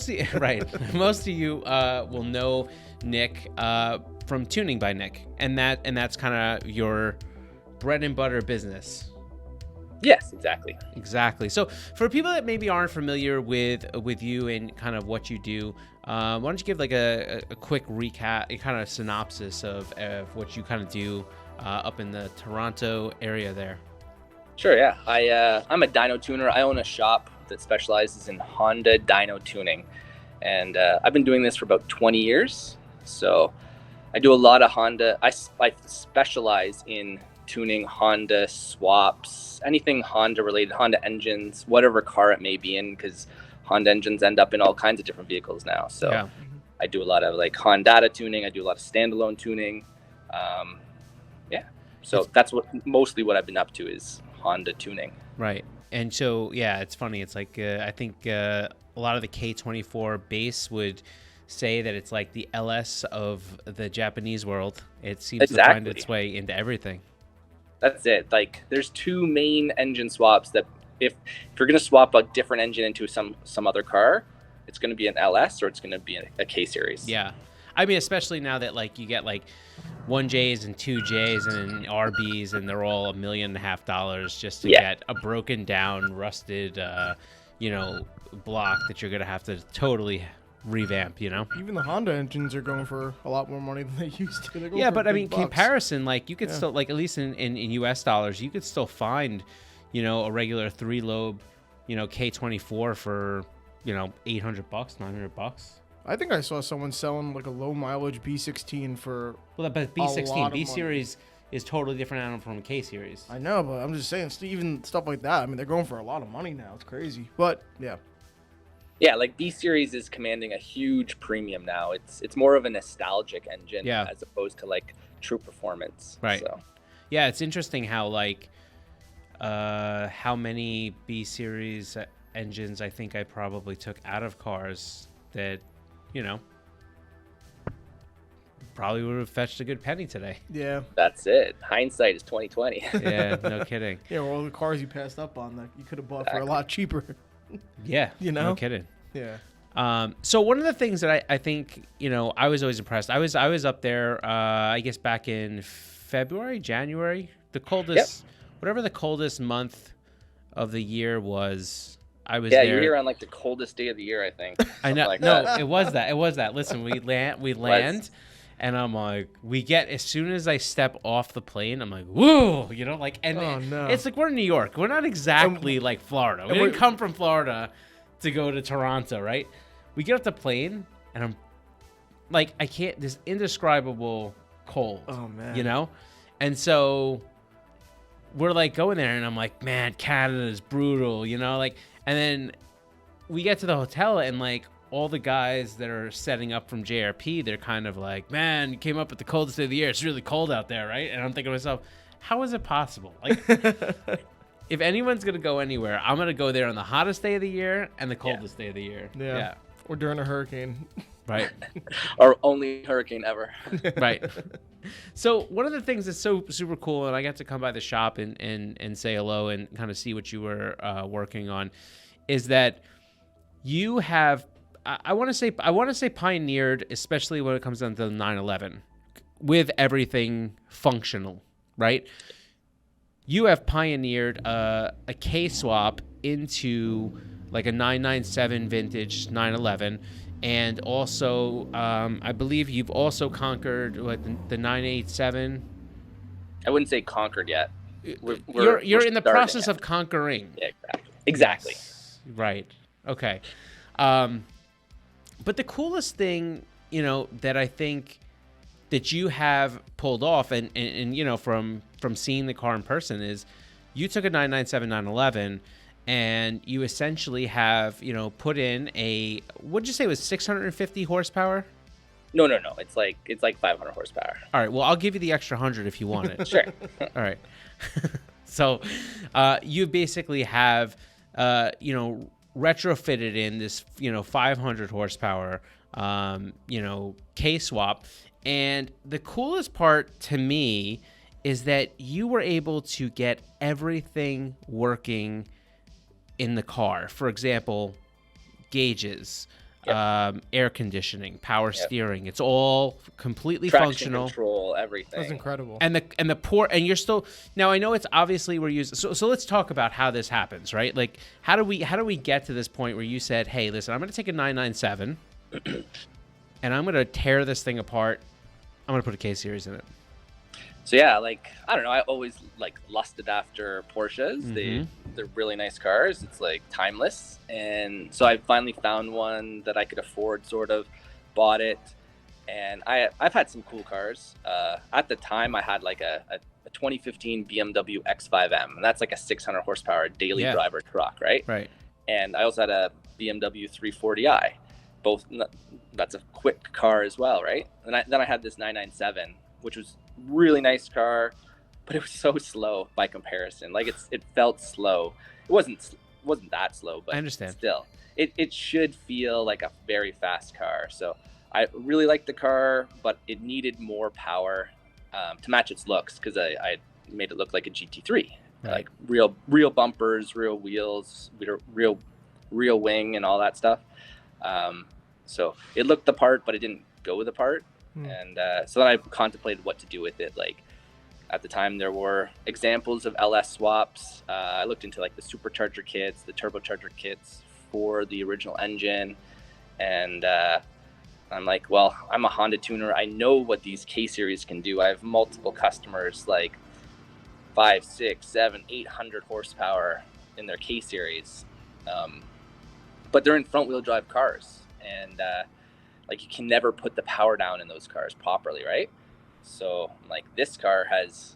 most of you, right. Most of you will know Nick from Tuning by Nick, and that's kind of your bread and butter business. Yes, exactly. Exactly. So for people that maybe aren't familiar with you and kind of what you do, why don't you give like a quick recap, a kind of synopsis of what you kind of do up in the Toronto area there? Sure, yeah. I'm a dyno tuner. I own a shop that specializes in Honda Dyno Tuning. And I've been doing this for about 20 years. So I do a lot of Honda. I specialize in tuning Honda swaps, anything Honda related, Honda engines, whatever car it may be in, because Honda engines end up in all kinds of different vehicles now. So yeah. I do a lot of like Honda tuning. I do a lot of standalone tuning. So that's mostly what I've been up to is Honda tuning. Right. And so, yeah, it's funny. It's like, I think a lot of the K24 base would say that it's like the LS of the Japanese world. It seems to find its way into everything. That's it. Like, there's two main engine swaps that if you're going to swap a different engine into some other car, it's going to be an LS or it's going to be a K series. Yeah. I mean, especially now that like you get like 1Js and 2Js and RBs, and they're all $1.5 million just to get a broken down, rusted, block that you're gonna have to totally revamp. Even the Honda engines are going for a lot more money than they used to. Yeah, but I mean, comparison, like you could still, like at least in US dollars, you could still find, a regular 3-lobe, K24 for, $800, $900. I think I saw someone selling like a low mileage B16 for but B16 B series is totally different animal from a K series. I know, but I'm just saying, even stuff like that. I mean, they're going for a lot of money now. It's crazy, but yeah, like B series is commanding a huge premium now. It's more of a nostalgic engine as opposed to like true performance. Right. So. Yeah, it's interesting how like how many B series engines I think I probably took out of cars that. Probably would have fetched a good penny today. Yeah. That's it. Hindsight is 2020. Yeah, no kidding. Yeah, well, all the cars you passed up on that you could have bought for a lot cheaper. Yeah, no kidding. Yeah. So one of the things that I think, I was always impressed. I was up there, I guess back in February, January, the coldest, whatever the coldest month of the year was. I was there. You were here on like the coldest day of the year, I think. I know. Like it was that. Listen, we land, and I'm like, as soon as I step off the plane, I'm like, whoa, it's like we're in New York. We're not exactly like Florida. We didn't come from Florida to go to Toronto, right? We get off the plane, and I'm like, I can't. This indescribable cold. Oh man. And so we're like going there, and I'm like, man, Canada is brutal, And then we get to the hotel, and like all the guys that are setting up from JRP, they're kind of like, man, you came up at the coldest day of the year. It's really cold out there, right? And I'm thinking to myself, how is it possible? Like, if anyone's going to go anywhere, I'm going to go there on the hottest day of the year and the coldest day of the year. Yeah. Or during a hurricane. Right. Our only hurricane ever. Right. So one of the things that's so super cool, and I got to come by the shop and say hello and kind of see what you were working on, is that you have, I want to say pioneered, especially when it comes down to the 911, with everything functional, right? You have pioneered a K-swap into like a 997 vintage 911. And also, I believe you've also conquered the 987. I wouldn't say conquered yet. You're in the process of conquering. Yeah, exactly. Yes. Right. Okay. But the coolest thing, that I think that you have pulled off, and from seeing the car in person, is you took a 997 911. And you essentially have, put in what'd you say it was 650 horsepower? No. It's like 500 horsepower. All right. Well, I'll give you the extra 100 if you want it. Sure. All right. So, you basically have, retrofitted in this, 500 horsepower, K-swap. And the coolest part to me is that you were able to get everything working in the car. For example, gauges, air conditioning, power Yep. steering. It's all completely Traction functional. control, everything. That's incredible. And the port, and you're still, now I know it's obviously we're using, so let's talk about how this happens, right? Like how do we get to this point where you said, hey, listen, I'm going to take a 997 and I'm going to tear this thing apart. I'm going to put a K-series in it. So yeah, like, I don't know, I always like lusted after Porsches. They're really nice cars. It's like timeless. And so I finally found one that I could afford, sort of, bought it. And I've had some cool cars. At the time I had like a 2015 BMW X5M, and that's like a 600 horsepower daily driver truck, right? Right. And I also had a BMW 340i. That's a quick car as well, right? And then I had this 997, which was really nice car, but it was so slow by comparison. Like it felt slow. It wasn't that slow, but I understand. Still, it should feel like a very fast car. So I really liked the car, but it needed more power to match its looks, because I made it look like a GT3, right. Like real bumpers, real wheels, real wing, and all that stuff. So it looked the part, but it didn't go the part. And so then I contemplated what to do with it. Like at the time, there were examples of LS swaps. I looked into like the supercharger kits, the turbocharger kits for the original engine, and I'm like, well, I'm a Honda tuner. I know what these K-series can do. I have multiple customers, like 5, 6, 7, 800 horsepower in their K-series, but they're in front-wheel drive cars, and like you can never put the power down in those cars properly, right? So like this car has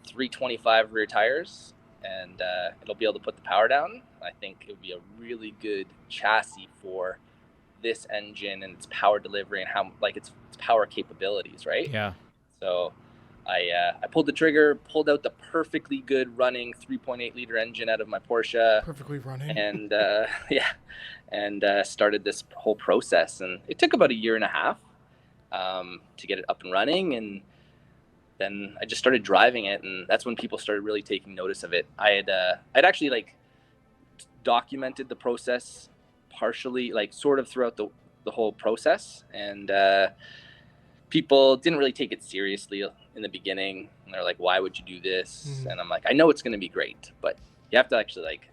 325 rear tires, and it'll be able to put the power down. I think it would be a really good chassis for this engine and its power delivery and how like its power capabilities, right? Yeah. So I pulled the trigger, pulled out the perfectly good running 3.8 liter engine out of my Porsche. Perfectly running. And and started this whole process, and it took about a year and a half to get it up and running. And then I just started driving it, and that's when people started really taking notice of it. I'd actually like documented the process partially, like sort of throughout the whole process, and people didn't really take it seriously in the beginning, and they're like, why would you do this? And I'm like, I know it's going to be great, but you have to actually like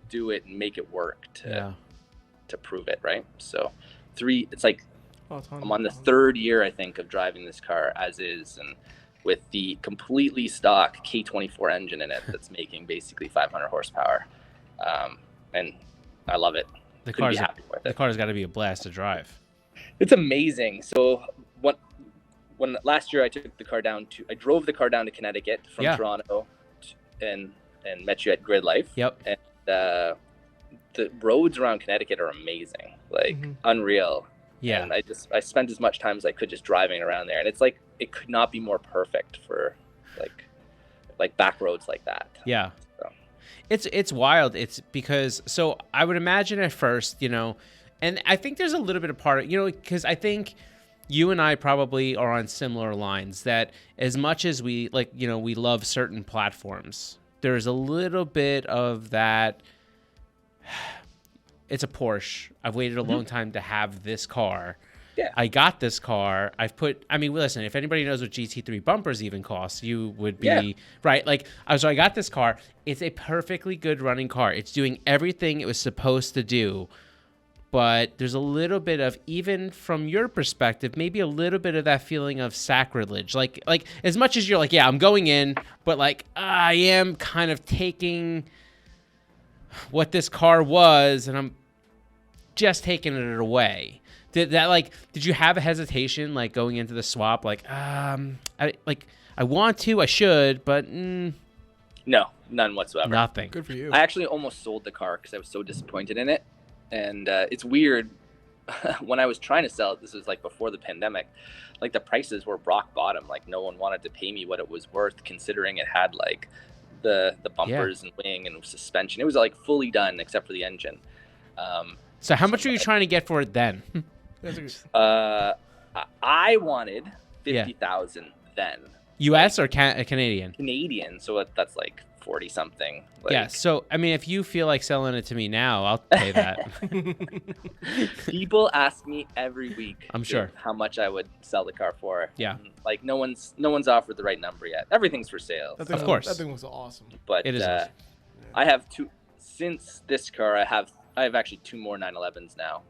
do it and make it work to prove it, right? So it's like I'm on the third year, I think, of driving this car as is, and with the completely stock K24 engine in it that's making basically 500 horsepower, and I love it. The car's got to be a blast to drive. It's amazing. So when last year I drove the car down to Connecticut from Toronto, and met you at Grid Life. Yep. And the roads around Connecticut are amazing, like unreal. Yeah. And I spent as much time as I could just driving around there, and it's like it could not be more perfect for like back roads like that. Yeah. So. It's wild. It's because, so I would imagine at first, and I think there's a little bit of part of, because I think you and I probably are on similar lines, that as much as we we love certain platforms, there's a little bit of that. It's a Porsche. I've waited a long time to have this car. Yeah. I got this car. Listen, if anybody knows what GT3 bumpers even cost, you would be right. Like, so I got this car. It's a perfectly good running car. It's doing everything it was supposed to do. But there's a little bit of, even from your perspective, maybe a little bit of that feeling of sacrilege. Like as much as you're like, yeah, I'm going in, but like I am kind of taking what this car was, and I'm just taking it away. Did you have a hesitation like going into the swap? Like, I want to, I should, but no, none whatsoever. Nothing. Good for you. I actually almost sold the car because I was so disappointed in it. And it's weird, when I was trying to sell it, this was like before the pandemic, like the prices were rock bottom. Like no one wanted to pay me what it was worth, considering it had like the bumpers and wing and suspension. It was like fully done except for the engine. So how much were you trying to get for it then? I wanted $50,000 then. U.S. or Canadian? Canadian, so that's like 40 something. Yeah. So, I mean, if you feel like selling it to me now, I'll pay that. People ask me every week. I'm sure. How much I would sell the car for. Yeah. And, like no one's offered the right number yet. Everything's for sale. Of course. That thing was awesome. But it is awesome. I have two. Since this car, I have actually two more 911s now.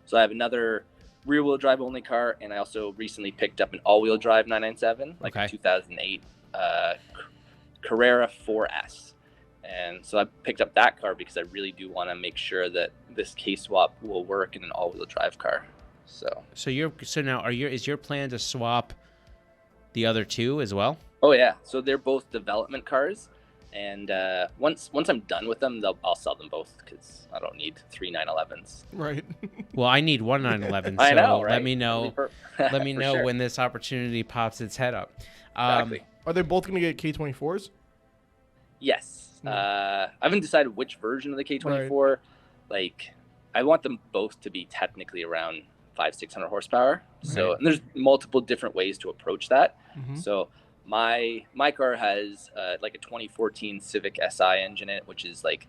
So I have another rear-wheel drive only car, and I also recently picked up an all-wheel drive 997, like a 2008 Carrera 4S. And so I picked up that car because I really do want to make sure that this K-swap will work in an all-wheel drive car. So now is your plan to swap the other two as well? Oh yeah, so they're both development cars, and once I'm done with them, I'll sell them both because I don't need 3 911s. Right. Well, I need one 911. So I know, right? Let me know. Let me know sure. when this opportunity pops its head up. Exactly. Are they both going to get K24s? Yes. I haven't decided which version of the K24. Right. Like, I want them both to be technically around 500-600 horsepower. So, Right. and there's multiple different ways to approach that. Mm-hmm. So, my car has like a 2014 Civic Si engine in it, which is like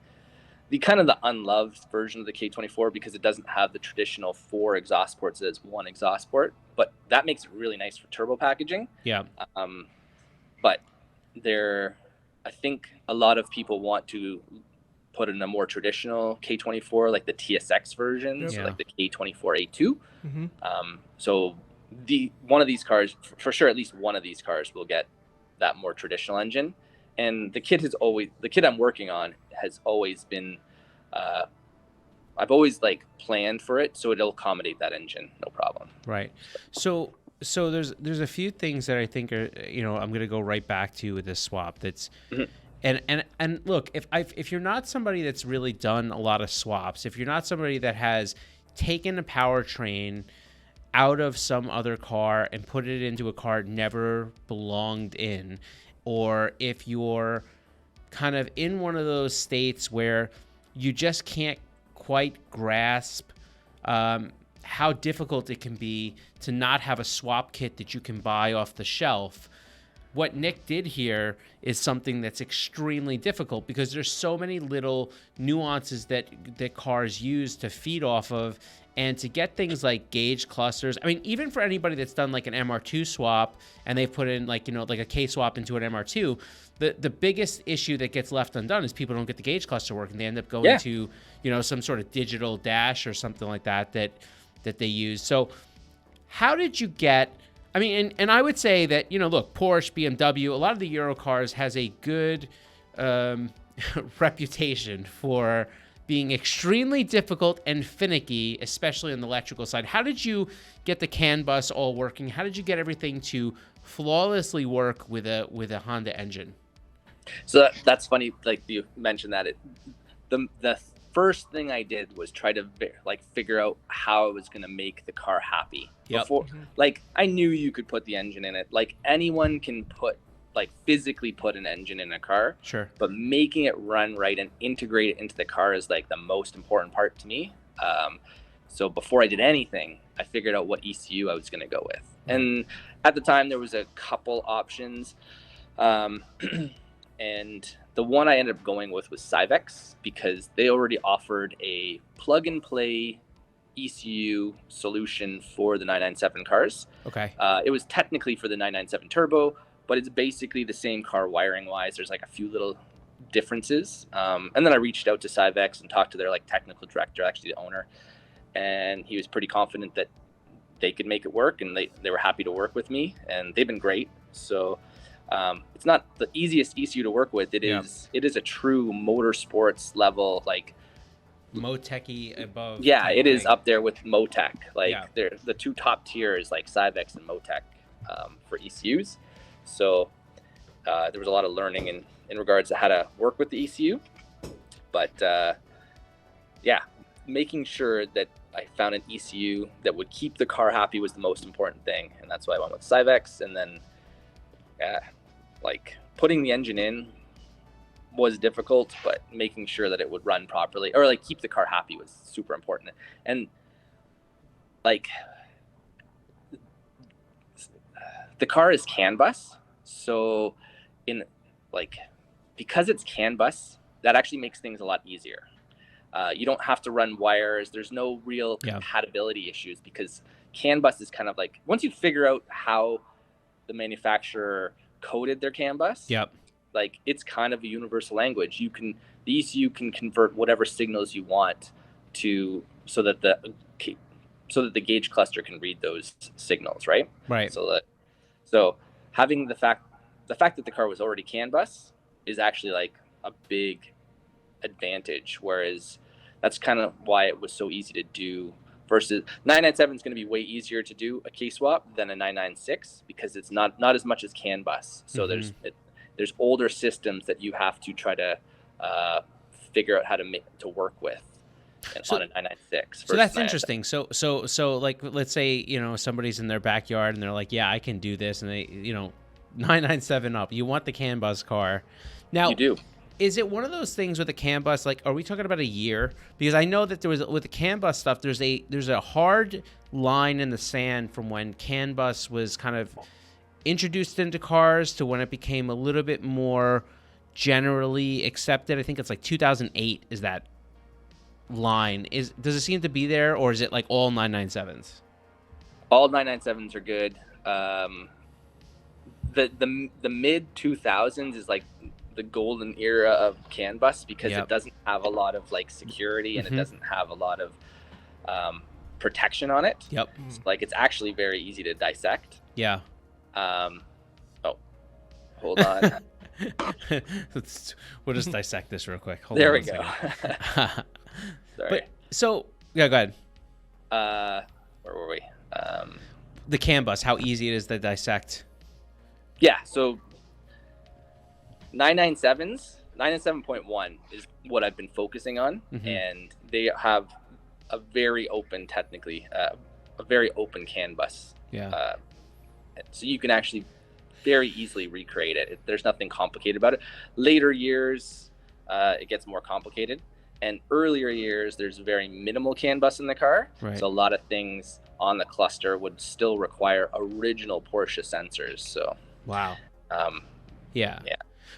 the kind of the unloved version of the K24 because it doesn't have the traditional 4 exhaust ports. It has 1 exhaust port, but that makes it really nice for turbo packaging. Yeah. But I think a lot of people want to put in a more traditional K24, like the TSX version, so like the K24A2. Mm-hmm. So one of these cars, for sure, at least one of these cars will get that more traditional engine. And the kit I'm working on has always been, I've always like planned for it, so it'll accommodate that engine, no problem. Right. So there's a few things that I think are, I'm going to go right back to with this swap. That's, and look, if you're not somebody that's really done a lot of swaps, if you're not somebody that has taken a powertrain out of some other car and put it into a car it never belonged in, or if you're kind of in one of those states where you just can't quite grasp how difficult it can be to not have a swap kit that you can buy off the shelf. What Nick did here is something that's extremely difficult because there's so many little nuances that cars use to feed off of, and to get things like gauge clusters. I mean, even for anybody that's done like an MR2 swap and they've put in like a K-swap into an MR2, the biggest issue that gets left undone is people don't get the gauge cluster working. They end up going to, some sort of digital dash or something like that they use. So how did you get, I mean, and I would say that, look, Porsche, BMW, a lot of the Euro cars has a good reputation for being extremely difficult and finicky, especially on the electrical side. How did you get the CAN bus all working? How did you get everything to flawlessly work with a Honda engine? So that's funny. Like you mentioned that the first thing I did was try to figure out how I was going to make the car happy. Yep. Before, like I knew you could put the engine in it. Like anyone can physically put an engine in a car. Sure. But making it run right and integrate it into the car is like the most important part to me. So before I did anything, I figured out what ECU I was going to go with. And at the time there was a couple options. And the one I ended up going with was Syvex because they already offered a plug-and-play ECU solution for the 997 cars. Okay. It was technically for the 997 Turbo, but it's basically the same car wiring-wise. There's like a few little differences. And then I reached out to Syvex and talked to their technical director, actually the owner, and he was pretty confident that they could make it work, and they were happy to work with me, and they've been great. So it's not the easiest ECU to work with. It is a true motorsports level, Motec-y above. Yeah, it is up there with Motec. They're the two top tiers, like Syvex and Motec, for ECUs. So there was a lot of learning in regards to how to work with the ECU. But making sure that I found an ECU that would keep the car happy was the most important thing. And that's why I went with Syvex. And then putting the engine in was difficult, but making sure that it would run properly or keep the car happy was super important. And the car is CAN bus, so in because it's CAN bus, that actually makes things a lot easier. You don't have to run wires. There's no real compatibility issues, because CAN bus is kind of like, once you figure out how the manufacturer coded their CAN bus, like it's kind of a universal language. The ECU can convert whatever signals you want to, so that the gauge cluster can read those signals, right? Right. So having the fact that the car was already CAN bus is actually like a big advantage, whereas that's kind of why it was so easy to do. Versus 997 is going to be way easier to do a K-swap than a 996, because it's not as much as CAN bus. So there's older systems that you have to try to figure out how to work with on a 996. So that's interesting. So like, let's say, somebody's in their backyard and they're like, yeah, I can do this, and they, 997 up. You want the CAN bus car. Now, you do. Is it one of those things with the CAN bus? Like, are we talking about a year? Because I know that with the CAN bus stuff, there's a hard line in the sand from when CAN bus was kind of introduced into cars to when it became a little bit more generally accepted. I think it's like 2008 is that line. Does it seem to be there, or is it like all 997s? All 997s are good. The mid 2000s is like the golden era of CAN bus, because it doesn't have a lot of like security, and it doesn't have a lot of protection on it. So, like, it's actually very easy to dissect. Hold on. We'll just dissect this real quick. There we go. Sorry. Go ahead. Where were we? The CAN bus, how easy it is to dissect. So 997.1 is what I've been focusing on, and they have a very open, technically, a very open CAN bus. So you can actually very easily recreate it. There's nothing complicated about it. Later years, it gets more complicated, and earlier years, there's very minimal CAN bus in the car. So a lot of things on the cluster would still require original Porsche sensors. So wow.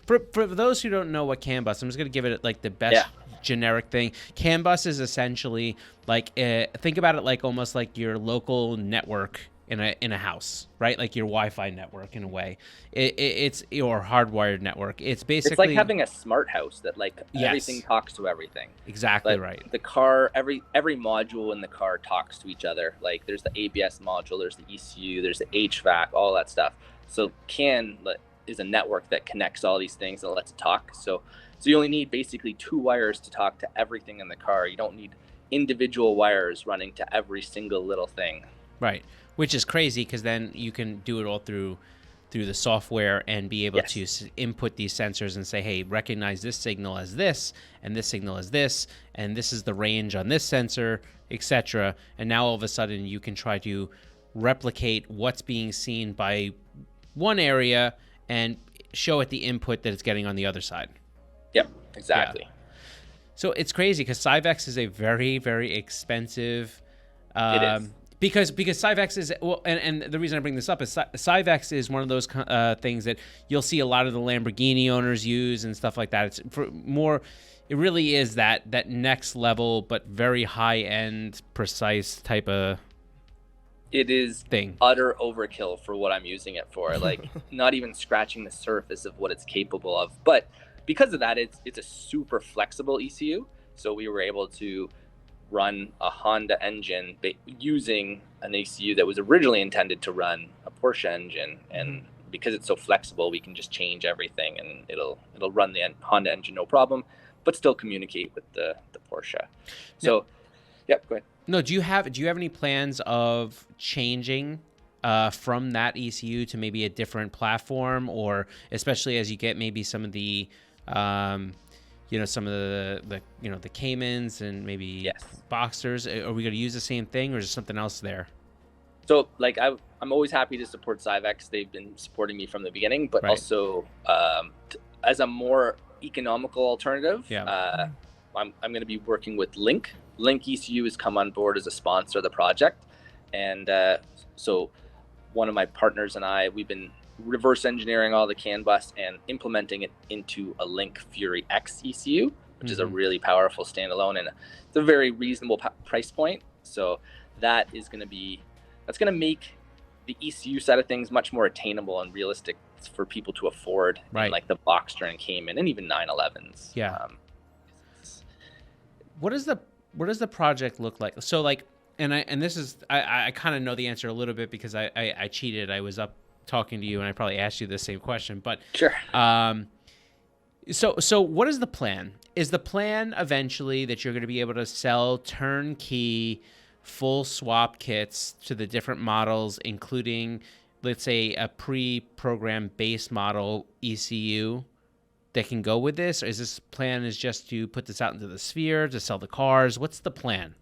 For those who don't know what CAN bus, I'm just going to give it like the best generic thing. CAN bus is essentially like, think about it like almost like your local network in a house, right? Like your Wi-Fi network in a way. It's your hardwired network. It's basically, it's like having a smart house that like everything talks to everything. Exactly, right. The car, every module in the car talks to each other. Like there's the ABS module, there's the ECU, there's the HVAC, all that stuff. So CAN is a network that connects all these things and lets it talk. So you only need basically 2 wires to talk to everything in the car. You don't need individual wires running to every single little thing. Right, which is crazy, because then you can do it all through the software and be able to input these sensors and say, hey, recognize this signal as this, and this signal as this, and this is the range on this sensor, etc. And now all of a sudden you can try to replicate what's being seen by one area and show it the input that it's getting on the other side. Yep, exactly. So it's crazy, because Syvex is a very, very expensive. It is. Because Syvex is, well, and the reason I bring this up is Syvex is one of those things that you'll see a lot of the Lamborghini owners use and stuff like that. It's it really is that next level, but very high end, precise type of. It is thing. Utter overkill for what I'm using it for. Like not even scratching the surface of what it's capable of. But because of that, it's a super flexible ECU. So we were able to run a Honda engine using an ECU that was originally intended to run a Porsche engine. And because it's so flexible, we can just change everything, and it'll run the Honda engine no problem, but still communicate with the Porsche. So, go ahead. No, do you have any plans of changing from that ECU to maybe a different platform, or especially as you get maybe some of the some of the Caymans and maybe Boxsters? Are we going to use the same thing, or is there something else there? So like I'm always happy to support Syvex. They've been supporting me from the beginning, but also as a more economical alternative, I'm going to be working with Link. Link ECU has come on board as a sponsor of the project, and so one of my partners and I, we've been reverse engineering all the CAN bus and implementing it into a Link Fury X ECU, which is a really powerful standalone, and it's a very reasonable price point. So that's going to make the ECU side of things much more attainable and realistic for people to afford, right? Like the Boxster and Cayman and even 911s. Yeah. What does the project look like? So like, and this is, I kind of know the answer a little bit because I cheated. I was up talking to you and I probably asked you the same question, but sure. So what is the plan? Is the plan eventually that you're going to be able to sell turnkey full swap kits to the different models, including, let's say, a pre-programmed base model ECU that can go with this? Or is this plan is just to put this out into the sphere to sell the cars? What's the plan?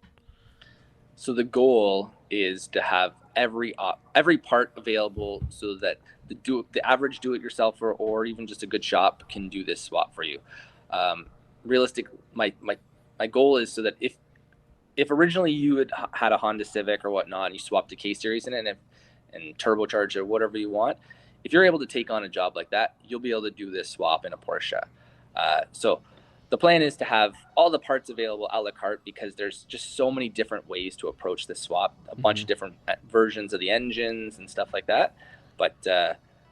So the goal is to have every part available so that the average do-it-yourselfer or even just a good shop can do this swap for you. Realistic, my goal is so that if originally you had a Honda Civic or whatnot and you swapped a K-series in it and turbocharged or whatever you want, if you're able to take on a job like that, you'll be able to do this swap in a Porsche. So the plan is to have all the parts available a la carte because there's just so many different ways to approach this swap, a bunch of different versions of the engines and stuff like that. But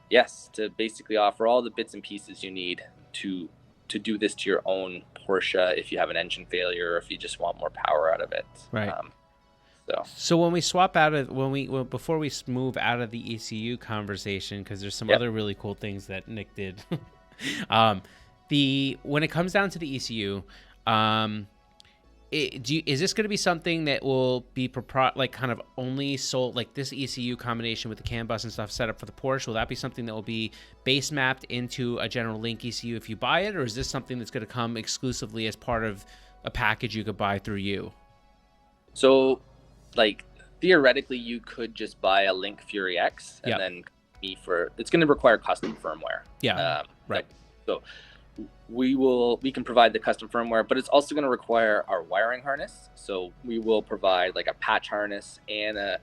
yes, to basically offer all the bits and pieces you need to do this to your own Porsche if you have an engine failure or if you just want more power out of it. Right. So when we swap out of before we move out of the ECU conversation, because there's some other really cool things that Nick did. When it comes down to the ECU, is this going to be something that will be kind of only sold, like this ECU combination with the CAN bus and stuff set up for the Porsche? Will that be something that will be base mapped into a General Link ECU if you buy it, or is this something that's going to come exclusively as part of a package you could buy through you? So, like theoretically, you could just buy a Link Fury X and then it's going to require custom firmware. Right. So we can provide the custom firmware, but it's also going to require our wiring harness. So we will provide like a patch harness and a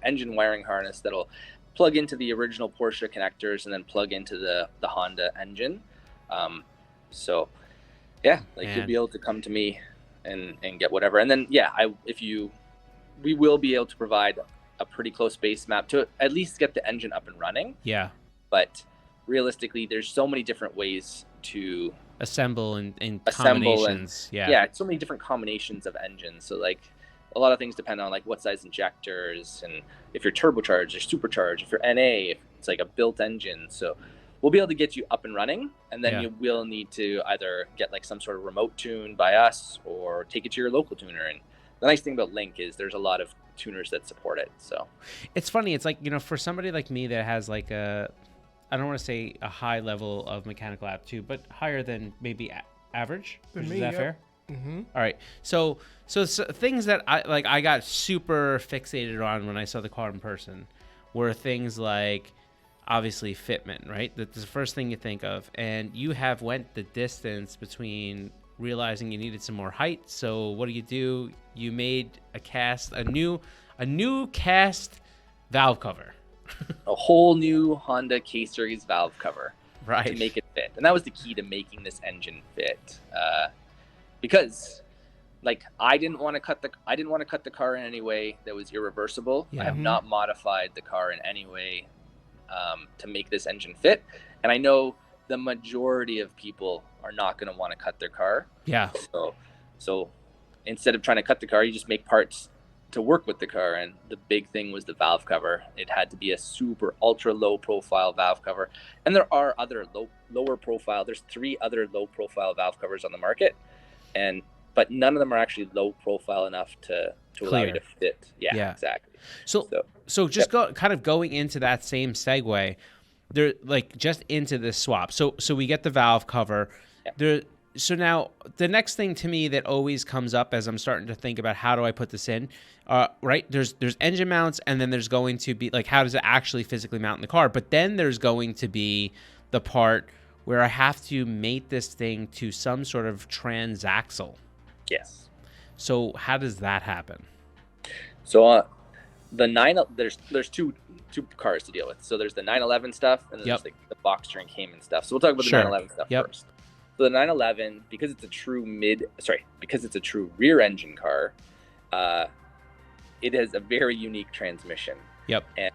engine wiring harness that'll plug into the original Porsche connectors and then plug into the Honda engine. You'll be able to come to me and get whatever. And then we will be able to provide a pretty close base map to at least get the engine up and running. Yeah. But realistically, there's so many different ways to assemble and combinations. So many different combinations of engines. So like a lot of things depend on like what size injectors and if you're turbocharged or supercharged, if you're NA, if it's like a built engine. So we'll be able to get you up and running, and then you will need to either get like some sort of remote tune by us or take it to your local tuner. And the nice thing about Link is there's a lot of tuners that support it. So it's funny. It's like, for somebody like me that has like I don't want to say a high level of mechanical aptitude, but higher than maybe average. Is that fair? Mm-hmm. All right. So things that I got super fixated on when I saw the car in person were things like obviously Fitment, right? That's the first thing you think of, and you have went the distance between realizing you needed some more height. So what do? You made a new cast valve cover. A whole new Honda K-series valve cover, right, to make it fit. And that was the key to making this engine fit, because like I didn't want to cut the car in any way that was irreversible. I have not modified the car in any way to make this engine fit, and I know the majority of people are not going to want to cut their car. So instead of trying to cut the car, you just make parts to work with the car. And the big thing was the valve cover. It had to be a super ultra low profile valve cover, and there are other lower profile. There's 3 other low profile valve covers on the market, but none of them are actually low profile enough to allow you to fit. Exactly. So just going into that same segue there, like just into this swap. So we get the valve cover there. So now the next thing to me that always comes up as I'm starting to think about how do I put this in, right? There's engine mounts, and then there's going to be like, how does it actually physically mount in the car? But then there's going to be the part where I have to mate this thing to some sort of transaxle. Yes. So how does that happen? So there's two cars to deal with. So there's the 911 stuff, and then Yep. there's the Boxster and Cayman stuff. So we'll talk about the Sure. 911 stuff Yep. first. So the 911, because it's a true rear engine car, it has a very unique transmission. Yep. And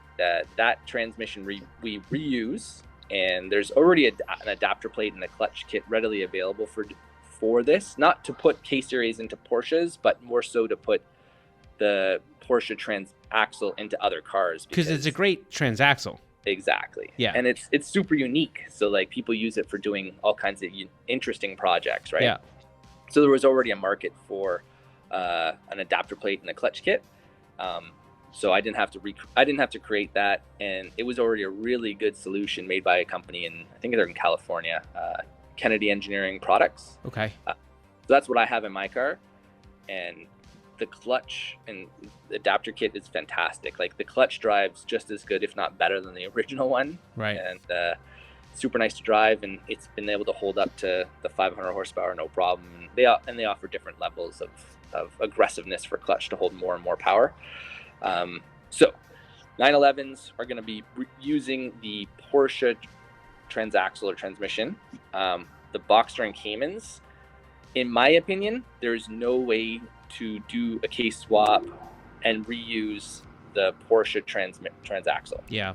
that transmission we reuse, and there's already an adapter plate and a clutch kit readily available for this. Not to put K-series into Porsches, but more so to put the Porsche transaxle into other cars. Because it's a great transaxle. Exactly. Yeah. And it's super unique. So like people use it for doing all kinds of interesting projects, right? Yeah. So there was already a market for an adapter plate and a clutch kit. So I didn't have to create that, and it was already a really good solution made by a company I think they're in California, Kennedy Engineering Products. Okay. So that's what I have in my car, and the clutch and the adapter kit is fantastic. Like the clutch drives just as good, if not better, than the original one. Right. And super nice to drive, and it's been able to hold up to the 500 horsepower no problem. They offer different levels of aggressiveness for clutch to hold more and more power. So 911s are going to be using the Porsche transaxle or transmission. The Boxster and Caymans, in my opinion, there's no way to do a K-swap and reuse the Porsche transaxle. Yeah.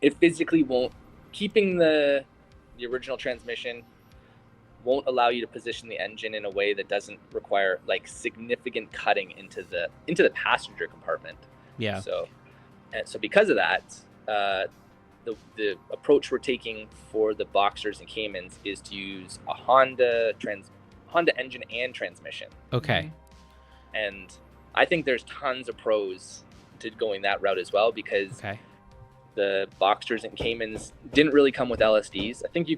It physically won't. Keeping the original transmission won't allow you to position the engine in a way that doesn't require like significant cutting into the passenger compartment. Yeah. So because of that, the approach we're taking for the Boxsters and Caymans is to use a Honda engine and transmission. Okay. And I think there's tons of pros to going that route as well, because Okay. the Boxsters and Caymans didn't really come with LSDs. I think you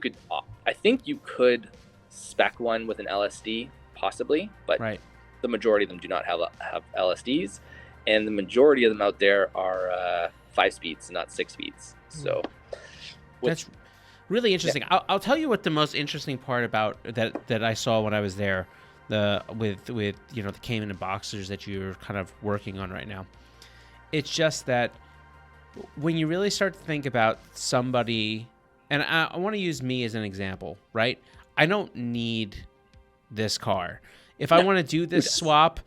could spec one with an LSD possibly, but Right. the majority of them do not have LSDs, and the majority of them out there are 5 speeds, not 6 speeds. So That's really interesting. Yeah. I'll tell you what the most interesting part about that I saw when I was there, with the Cayman and Boxsters that you're kind of working on right now. It's just that when you really start to think about somebody, and I want to use me as an example, right? I don't need this car. If I want to do this swap,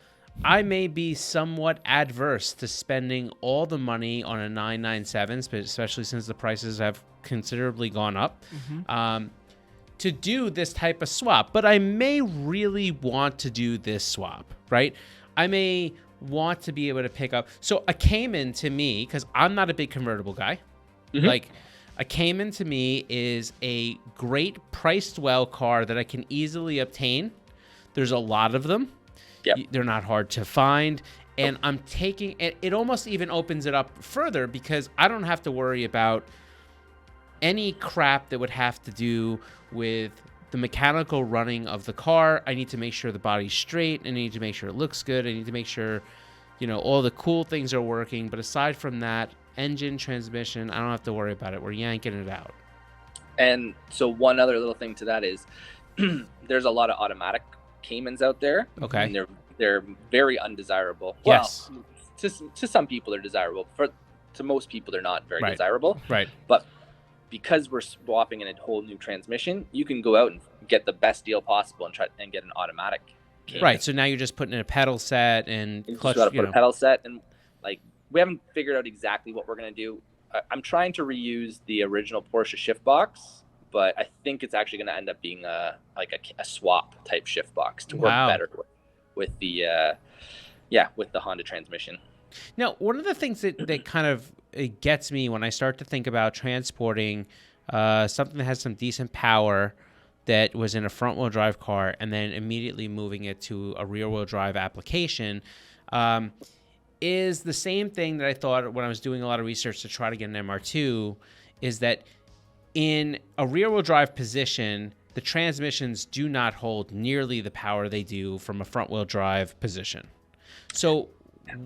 I may be somewhat adverse to spending all the money on a 997, especially since the prices have considerably gone up, to do this type of swap. But I may really want to do this swap, right? I may want to be able to pick up. So a Cayman to me, because I'm not a big convertible guy, like a Cayman to me is a great priced well car that I can easily obtain. There's a lot of them. Yep. They're not hard to find. And I'm taking it. It almost even opens it up further, because I don't have to worry about any crap that would have to do with the mechanical running of the car. I need to make sure the body's straight. I need to make sure it looks good. I need to make sure, all the cool things are working. But aside from that, engine, transmission, I don't have to worry about it. We're yanking it out. And so one other little thing to that is there's a lot of automatic Caymans out there. Okay. And they're very undesirable. Yes. Well, to some people they're desirable. To most people they're not very desirable. Right. But because we're swapping in a whole new transmission, you can go out and get the best deal possible and get an automatic Cayman. Right. So now you're just putting in a pedal set and You clutch. just got to put a pedal set, and like we haven't figured out exactly what we're gonna do. I'm trying to reuse the original Porsche shift box, but I think it's actually gonna end up being a swap type shift box to work better with the Honda transmission. Now, one of the things that kind of it gets me when I start to think about transporting something that has some decent power that was in a front-wheel drive car and then immediately moving it to a rear-wheel drive application is the same thing that I thought when I was doing a lot of research to try to get an MR2, is that in a rear-wheel drive position, the transmissions do not hold nearly the power they do from a front-wheel drive position. So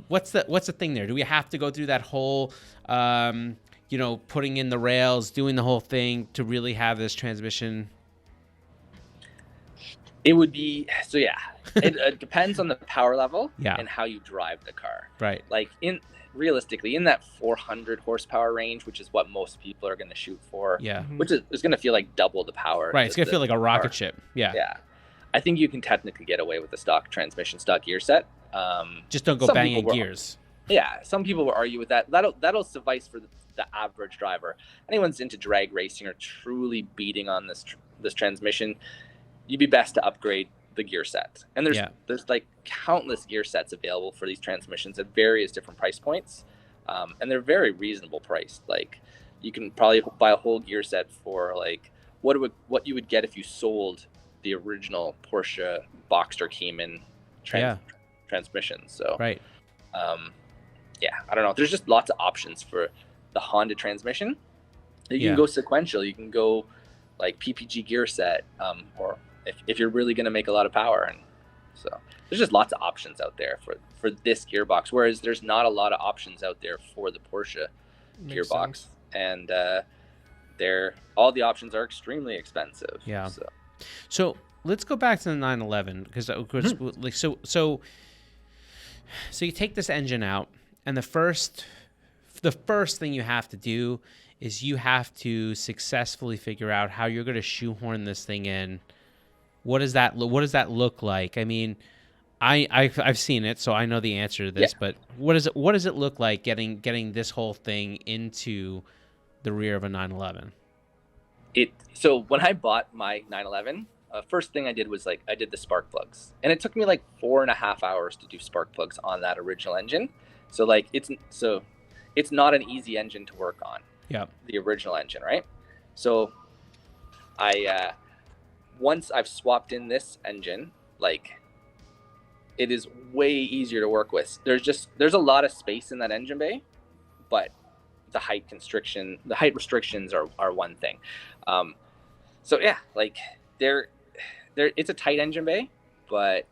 what's the thing there? Do we have to go through that whole, putting in the rails, doing the whole thing to really have this transmission? It would be, so yeah, it depends on the power level Yeah. and how you drive the car. Right. Like realistically, in that 400 horsepower range, which is what most people are going to shoot for, Yeah. which is going to feel like double the power. Right. It's going to feel like a rocket power. ship. Yeah. Yeah. I think you can technically get away with the stock transmission, stock gear set. Just don't go banging gears. Yeah. Some people will argue with that. That'll suffice for the average driver. Anyone's into drag racing or truly beating on this transmission, you'd be best to upgrade the gear set. And there's like countless gear sets available for these transmissions at various different price points. And they're very reasonable priced. Like you can probably buy a whole gear set for like what you would get if you sold the original Porsche Boxster Cayman transmission. So right. Yeah, I don't know. There's just lots of options for the Honda transmission. You can go sequential. You can go like PPG gear set, or if you're really going to make a lot of power. And so there's just lots of options out there for this gearbox, whereas there's not a lot of options out there for the Porsche gearbox. And all the options are extremely expensive. Yeah. So let's go back to the 911 because like so you take this engine out, and the first thing you have to do is you have to successfully figure out how you're going to shoehorn this thing in. What does that look like? I mean, I've seen it, so I know the answer to this. But what does it look like getting this whole thing into the rear of a 911? So when I bought my 911, first thing I did was I did the spark plugs, and it took me like 4.5 hours to do spark plugs on that original engine. So it's not an easy engine to work on. Yeah. The original engine, right? So once I've swapped in this engine, it is way easier to work with. There's a lot of space in that engine bay, but the height restrictions are one thing. So yeah, it's a tight engine bay, but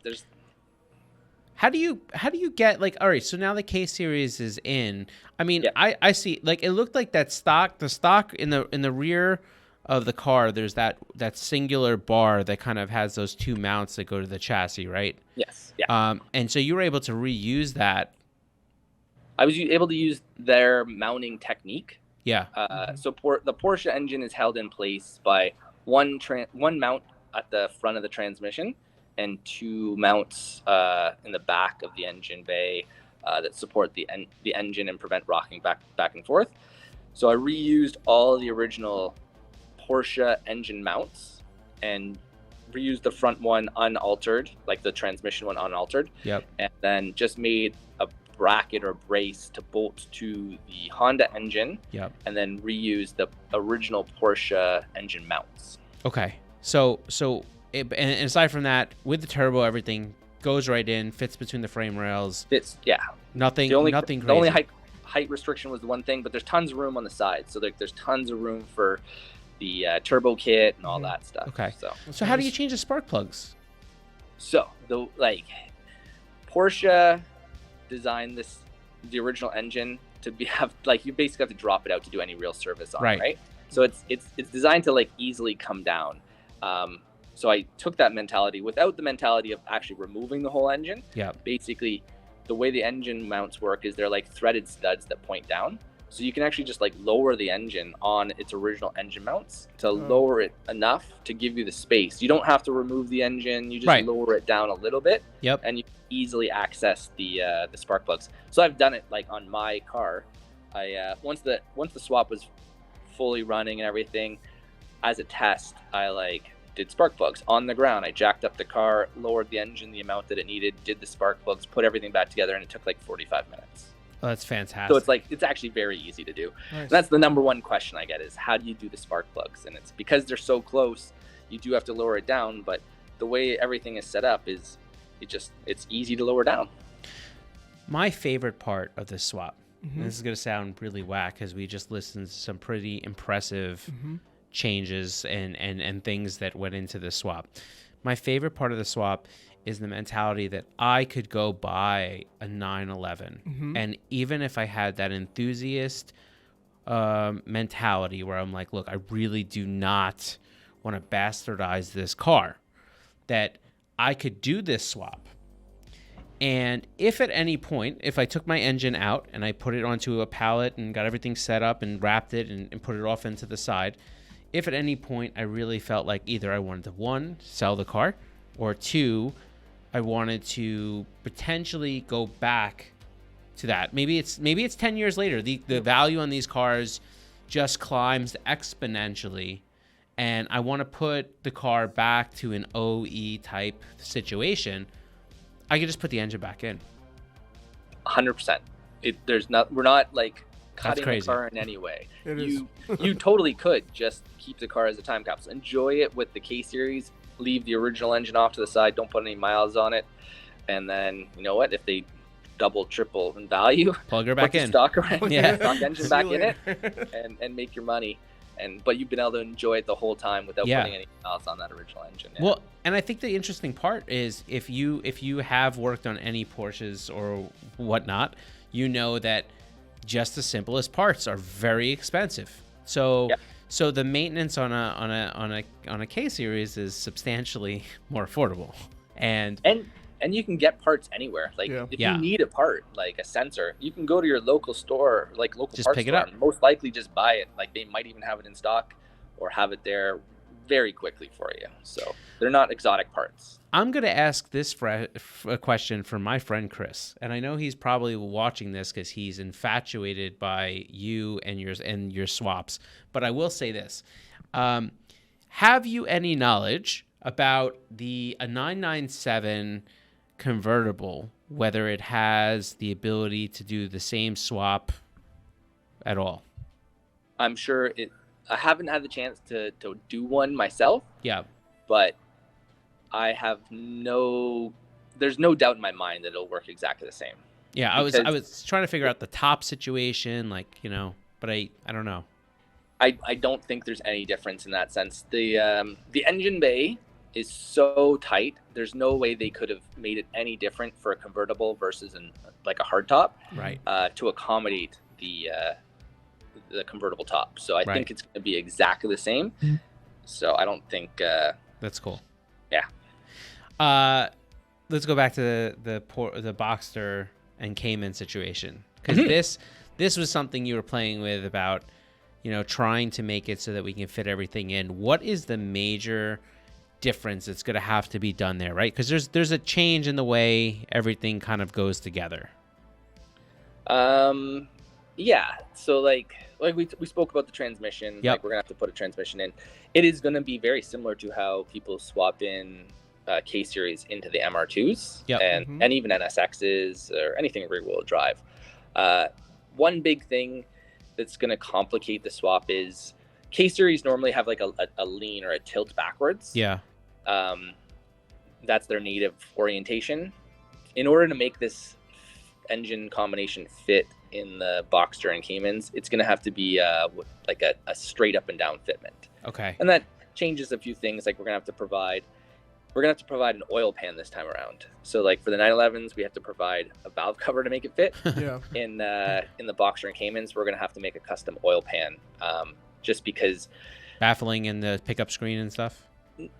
there's. How do you get all right, so now the K series is in. I mean, I see it looked like the stock in the rear of the car, there's that singular bar that kind of has those two mounts that go to the chassis, right? Yes. Yeah. And so you were able to reuse that. I was able to use their mounting technique. Yeah. So the Porsche engine is held in place by one mount at the front of the transmission and two mounts in the back of the engine bay that support the engine and prevent rocking back and forth. So I reused all the original Porsche engine mounts and reused the front one unaltered, like the transmission one unaltered. Yep. And then just made a bracket or brace to bolt to the Honda engine. Yep. And then reuse the original Porsche engine mounts. Okay. So and aside from that, with the turbo, everything goes right in, fits between the frame rails. Nothing crazy. The only height restriction was the one thing, but there's tons of room on the side. So there's tons of room for the turbo kit and all that stuff. Okay. So how do you change the spark plugs? So Porsche designed the original engine to have you basically have to drop it out to do any real service on it, right? So it's designed to easily come down. So I took that mentality without the mentality of actually removing the whole engine. Yeah. Basically, the way the engine mounts work is they're like threaded studs that point down. So you can actually just lower the engine on its original engine mounts to lower it enough to give you the space. You don't have to remove the engine. You just lower it down a little bit. Yep. And you can easily access the spark plugs. So I've done it on my car. Once the swap was fully running and everything, as a test, I did spark plugs on the ground. I jacked up the car, lowered the engine the amount that it needed, did the spark plugs, put everything back together, and it took 45 minutes. Oh, that's fantastic. So it's actually very easy to do. Nice. And that's the number one question I get is how do you do the spark plugs? And it's because they're so close, you do have to lower it down, but the way everything is set up is it's easy to lower down. My favorite part of this swap, and this is going to sound really whack because we just listened to some pretty impressive changes and things that went into the swap. My favorite part of the swap is the mentality that I could go buy a 911 and even if I had that enthusiast mentality where I'm like, look, I really do not want to bastardize this car. that I could do this swap. And if at any point, if I took my engine out and I put it onto a pallet and got everything set up and wrapped it and put it off into the side, if at any point I really felt like either I wanted to, one, sell the car, or two, I wanted to potentially go back to that. Maybe it's 10 years later. The value on these cars just climbs exponentially, and I want to put the car back to an OE type situation. I could just put the engine back in. 100%. We're not like cutting the crazy. car in any way. It is. You totally could just keep the car as a time capsule. Enjoy it with the K series. Leave the original engine off to the side. Don't put any miles on it. And then, you know what? If they double, triple in value, Plug her back put the in. stock Yeah. engine back in it, and make your money. But you've been able to enjoy it the whole time without putting any miles on that original engine. Yeah. Well, and I think the interesting part is if you have worked on any Porsches or whatnot, you know that just the simplest parts are very expensive. So so the maintenance on a K series is substantially more affordable. And you can get parts anywhere. Like if you need a part, like a sensor, you can go to your local store, like local just parts pick it store, up. and most likely just buy it. Like they might even have it in stock or have it there very quickly for you. So they're not exotic parts. I'm going to ask this a question for my friend Chris, and I know he's probably watching this because he's infatuated by you and your swaps. But I will say this: have you any knowledge about a 997 convertible, whether it has the ability to do the same swap at all? I'm sure I haven't had the chance to do one myself. Yeah, but I have there's no doubt in my mind that it'll work exactly the same. Yeah, I was trying to figure out the top situation, like, but I don't know. I don't think there's any difference in that sense. The engine bay is so tight. There's no way they could have made it any different for a convertible versus like a hardtop, right? To accommodate the convertible top. So I think it's going to be exactly the same. So I don't think that's cool. Yeah. Let's go back to the Boxster and Cayman situation, because this was something you were playing with about, trying to make it so that we can fit everything in. What is the major difference that's going to have to be done there, right? Because there's a change in the way everything kind of goes together. Yeah. So like we spoke about the transmission. Yep. Like we're gonna have to put a transmission in. It is gonna be very similar to how people swap in K series into the MR2s and even NSXs or anything rear wheel drive. One big thing that's gonna complicate the swap is K series normally have like a lean or a tilt backwards. Yeah. That's their native orientation. In order to make this engine combination fit in the Boxster and Caymans, it's going to have to be like a straight up and down fitment. Okay. And that changes a few things. Like we're going to have to provide an oil pan this time around. So like for the 911s, we have to provide a valve cover to make it fit. Yeah. In the Boxster and Caymans, we're going to have to make a custom oil pan, just because baffling in the pickup screen and stuff.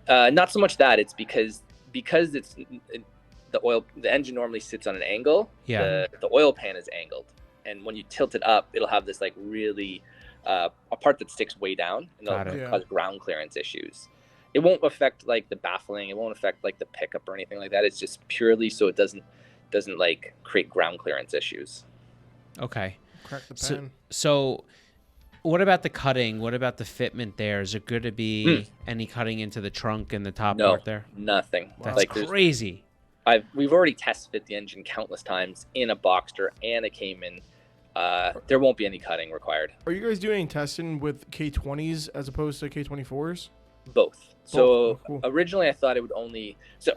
Not so much that, it's because it's the engine normally sits on an angle. Yeah. The oil pan is angled, and when you tilt it up, it'll have this like really a part that sticks way down, and it'll cause ground clearance issues. It won't affect like the baffling. It won't affect like the pickup or anything like that. It's just purely so it doesn't like create ground clearance issues. Okay. Crack the pan. So what about the cutting? What about the fitment there? Is it good to be any cutting into the trunk and the top part there? Nothing. That's like crazy. We've already test fit the engine countless times in a Boxster and a Cayman. There won't be any cutting required. Are you guys doing any testing with K20s as opposed to K24s? Both. So cool. Originally I thought it would only... So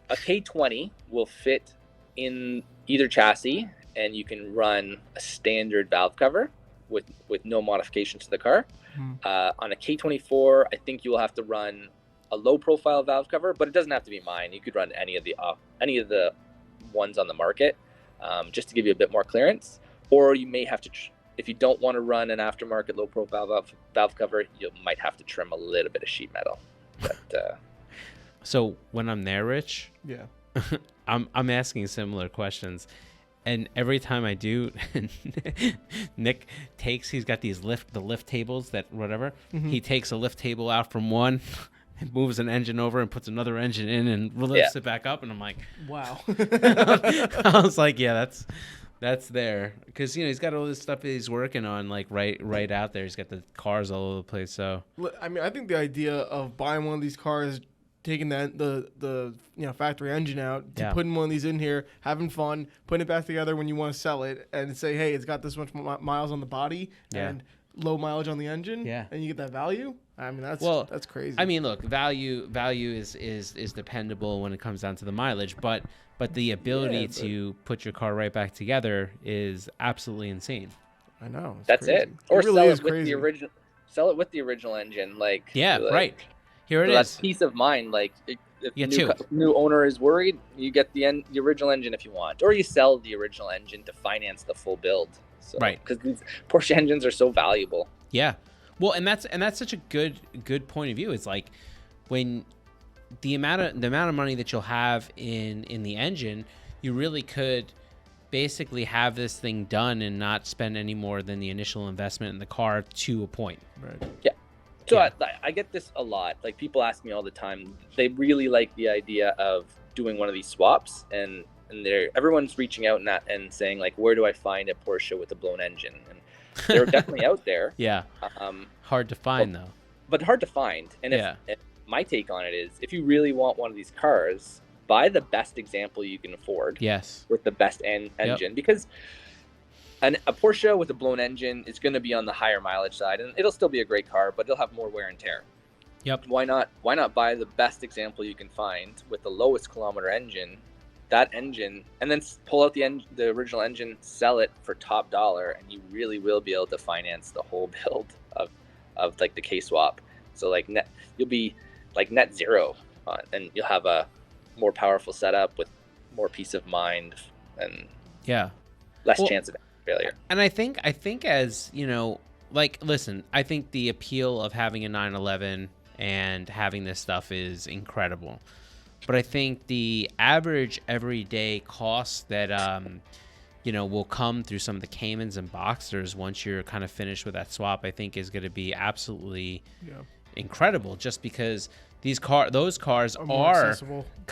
a K20 will fit in either chassis, and you can run a standard valve cover with no modifications to the car. On a K24, I think you will have to run a low profile valve cover, but it doesn't have to be mine. You could run any of the ones on the market, just to give you a bit more clearance. Or you may have to, if you don't want to run an aftermarket low profile valve cover, you might have to trim a little bit of sheet metal. But So when I'm there, Rich, Yeah. I'm asking similar questions. And every time I do, Nick he's got these lift tables that whatever. He takes a lift table out from one, and moves an engine over and puts another engine in and lifts it back up. And I'm like, Wow. I was like, yeah, that's there. Because, he's got all this stuff that he's working on, like right out there. He's got the cars all over the place. So, I mean, I think the idea of buying one of these cars, taking the factory engine out, to putting one of these in here, having fun, putting it back together when you want to sell it, and say, hey, it's got this much miles on the body and low mileage on the engine, and you get that value. I mean, that's crazy. I mean, look, value is dependable when it comes down to the mileage, but the ability to put your car right back together is absolutely insane. I know. That's crazy. it. Or really sell is it with crazy. the original. Sell it with the original engine, right. Here it That's is. peace of mind. Like, if new owner is worried, you get the original engine if you want, or you sell the original engine to finance the full build. So, because these Porsche engines are so valuable. Yeah, well, and that's such a good point of view. It's like when the amount of money that you'll have in the engine, you really could basically have this thing done and not spend any more than the initial investment in the car to a point. Right. Yeah. So I get this a lot. Like, people ask me all the time. They really like the idea of doing one of these swaps, and everyone's reaching out and saying, like, where do I find a Porsche with a blown engine? And they're definitely out there. Yeah. Hard to find though. But hard to find. And if my take on it is, if you really want one of these cars, buy the best example you can afford. Yes. With the best engine, because a Porsche with a blown engine is going to be on the higher mileage side, and it'll still be a great car, but it'll have more wear and tear. Yep. Why not buy the best example you can find with the lowest kilometer engine, that engine, and then pull out the original engine, sell it for top dollar, and you really will be able to finance the whole build of like the K-swap. So like you'll be like net zero, and you'll have a more powerful setup with more peace of mind and less chance of failure. And I think as listen, I think the appeal of having a 911 and having this stuff is incredible, but I think the average everyday cost that will come through some of the Caymans and Boxsters once you're kind of finished with that swap, I think is going to be absolutely incredible, just because those cars are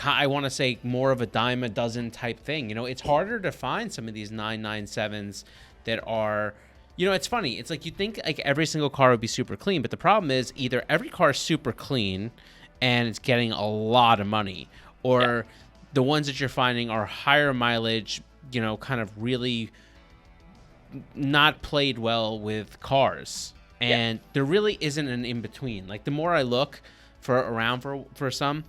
I want to say more of a dime a dozen type thing. It's harder to find some of these 997s that are, it's funny. It's like you think like every single car would be super clean, but the problem is either every car is super clean and it's getting a lot of money, or the ones that you're finding are higher mileage, kind of really not played well with cars. And there really isn't an in-between. Like, the more I look for some,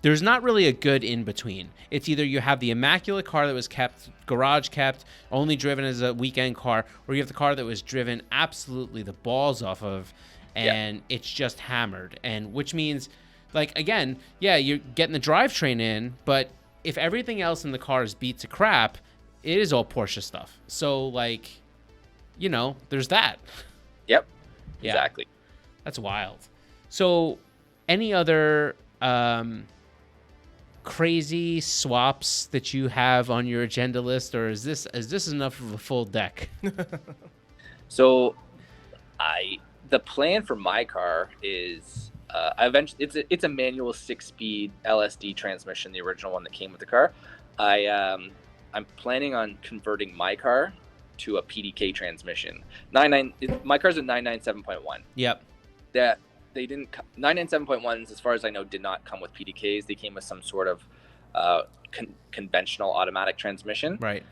there's not really a good in-between. It's either you have the immaculate car that was kept, garage kept, only driven as a weekend car, or you have the car that was driven absolutely the balls off of, and it's just hammered. And which means, like, again, you're getting the drivetrain in, but if everything else in the car is beat to crap, it is all Porsche stuff. So, like, there's that. Yep. Yeah. Exactly. That's wild. So, any other crazy swaps that you have on your agenda list, or is this enough of a full deck? So, the plan for my car is it's a manual 6-speed LSD transmission, the original one that came with the car. I'm planning on converting my car to a PDK transmission. My car's a 997.1. Yep. That they didn't 997.1s, as far as I know, did not come with PDKs. They came with some sort of conventional automatic transmission. Right.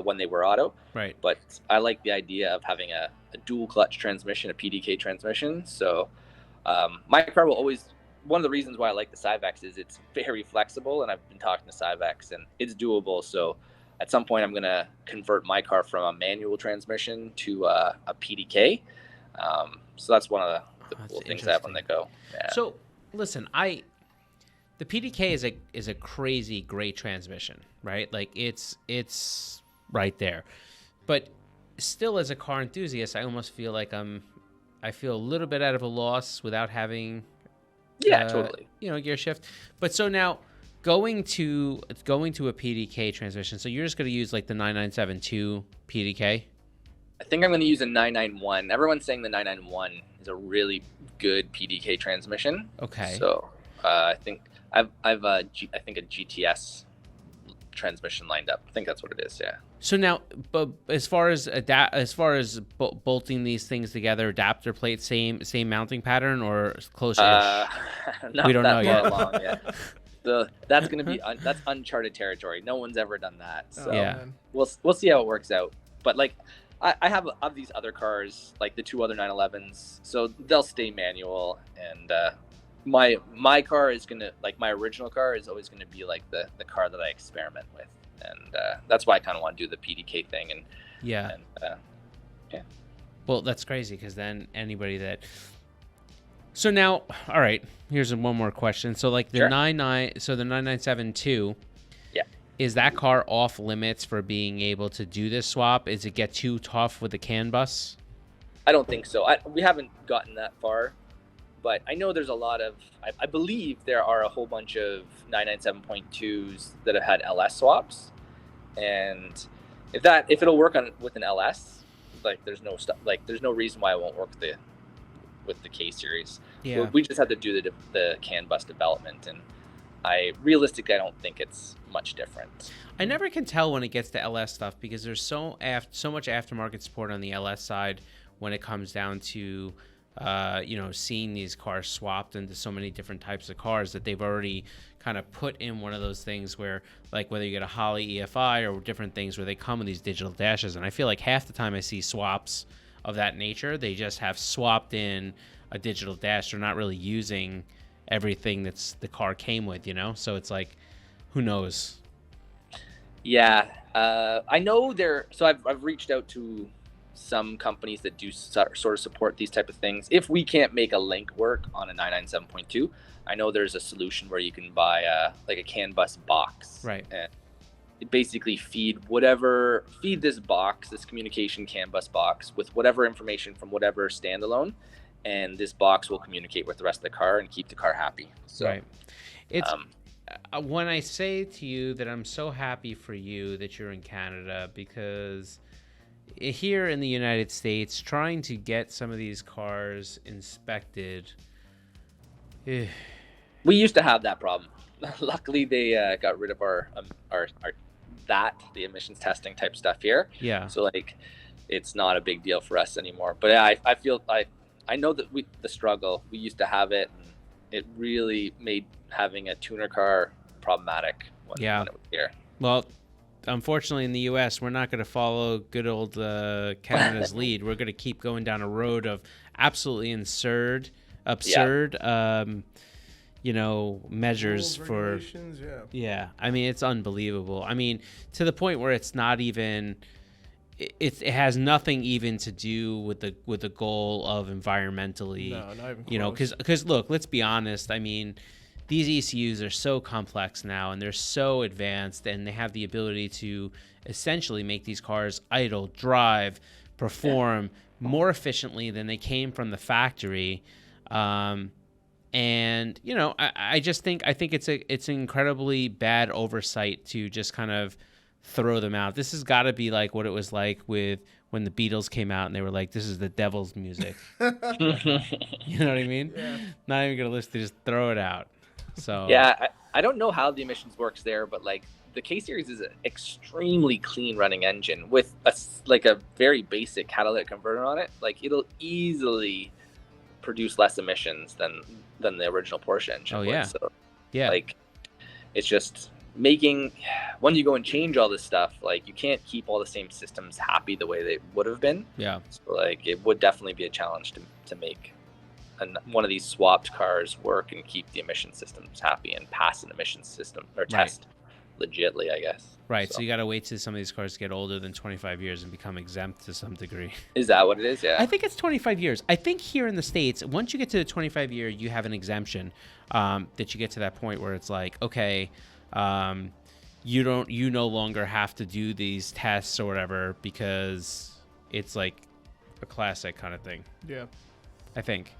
When they were auto. Right. But I like the idea of having a dual clutch transmission, a PDK transmission. So my car will always, one of the reasons why I like the Cyvex is it's very flexible, and I've been talking to Cyvex and it's doable. So at some point I'm going to convert my car from a manual transmission to a PDK. So that's one of the cool things I have on the go. Yeah. So listen, the PDK is a crazy great transmission, right? Like it's right there. But still, as a car enthusiast, I almost feel like I feel a little bit out of a loss without having Yeah, totally. Gear shift. But so now going to a PDK transmission. So you're just going to use like the 9972 PDK. I think I'm going to use a 991. Everyone's saying the 991 is a really good PDK transmission. Okay. So I think I've I think a GTS transmission lined up. I think that's what it is. Yeah. So now, but as far as bolting these things together, adapter plate, same mounting pattern or close-ish? We don't know yet. Along yet. So that's going to be that's uncharted territory. No one's ever done that. So yeah, we'll see how it works out. But like I have these other cars, like the 2 other 911s, so they'll stay manual. And my car is gonna, like, my original car is always gonna be like the car that I experiment with. And that's why I kind of want to do the PDK thing. And yeah. Well, that's crazy, because then anybody that. So now, all right. Here's one more question. So like the Sure. the 9972. Yeah. Is that car off limits for being able to do this swap? Is it get too tough with the CAN bus? I don't think so. We haven't gotten that far, but I know there's a lot of. I believe there are a whole bunch of 997.2s that have had LS swaps, and if it'll work with an LS, like there's no reason why it won't work with the K series. Yeah. We just have to do the CAN bus development, and realistically I don't think it's much different. I never can tell when it gets to LS stuff, because there's so much aftermarket support on the LS side when it comes down to seeing these cars swapped into so many different types of cars, that they've already kind of put in one of those things where, like, whether you get a Holly EFI or different things where they come with these digital dashes. And I feel like half the time I see swaps of that nature, they just have swapped in a digital dash. They're not really using everything that's the car came with, so it's like, who knows? Yeah. I know so I've reached out to some companies that do sort of support these type of things. If we can't make a link work on a 997.2, I know there's a solution where you can buy like a CAN bus box, right? And basically feed this box, this communication CAN bus box, with whatever information from whatever standalone, and this box will communicate with the rest of the car and keep the car happy. So, right. It's when I say to you that I'm so happy for you that you're in Canada, because here in the United States, trying to get some of these cars inspected. We used to have that problem. Luckily, they got rid of the emissions testing type stuff here. Yeah. So like, it's not a big deal for us anymore. But yeah, I feel I know that the struggle, we used to have it, and it really made having a tuner car problematic when it was here. Well, unfortunately, in the U.S., we're not going to follow good old Canada's lead. We're going to keep going down a road of absolutely absurd, measures for. Yeah, I mean, it's unbelievable. I mean, to the point where it's not even. It has nothing even to do with the goal of environmentally. No, not even close. Because look, let's be honest. I mean, these ECUs are so complex now, and they're so advanced, and they have the ability to essentially make these cars idle, drive, perform more efficiently than they came from the factory. And I think it's an incredibly bad oversight to just kind of throw them out. This has got to be like what it was like with when the Beatles came out and they were like, this is the devil's music. You know what I mean? Yeah. Not even gonna listen, just throw it out. So yeah, I don't know how the emissions works there, but like the K series is an extremely clean running engine with a very basic catalytic converter on it. Like, it'll easily produce less emissions than the original Porsche engine. Oh yeah. So yeah, like, it's just when you go and change all this stuff, like, you can't keep all the same systems happy the way they would have been. Yeah. So like, it would definitely be a challenge to make one of these swapped cars work and keep the emission systems happy and pass an emission system or test legitly, I guess. Right. So you got to wait till some of these cars get older than 25 years and become exempt to some degree. Is that what it is? Yeah. I think it's 25 years. I think here in the States, once you get to the 25 year, you have an exemption that you get to that point where it's like, okay, you no longer have to do these tests or whatever, because it's like a classic kind of thing. Yeah. I think.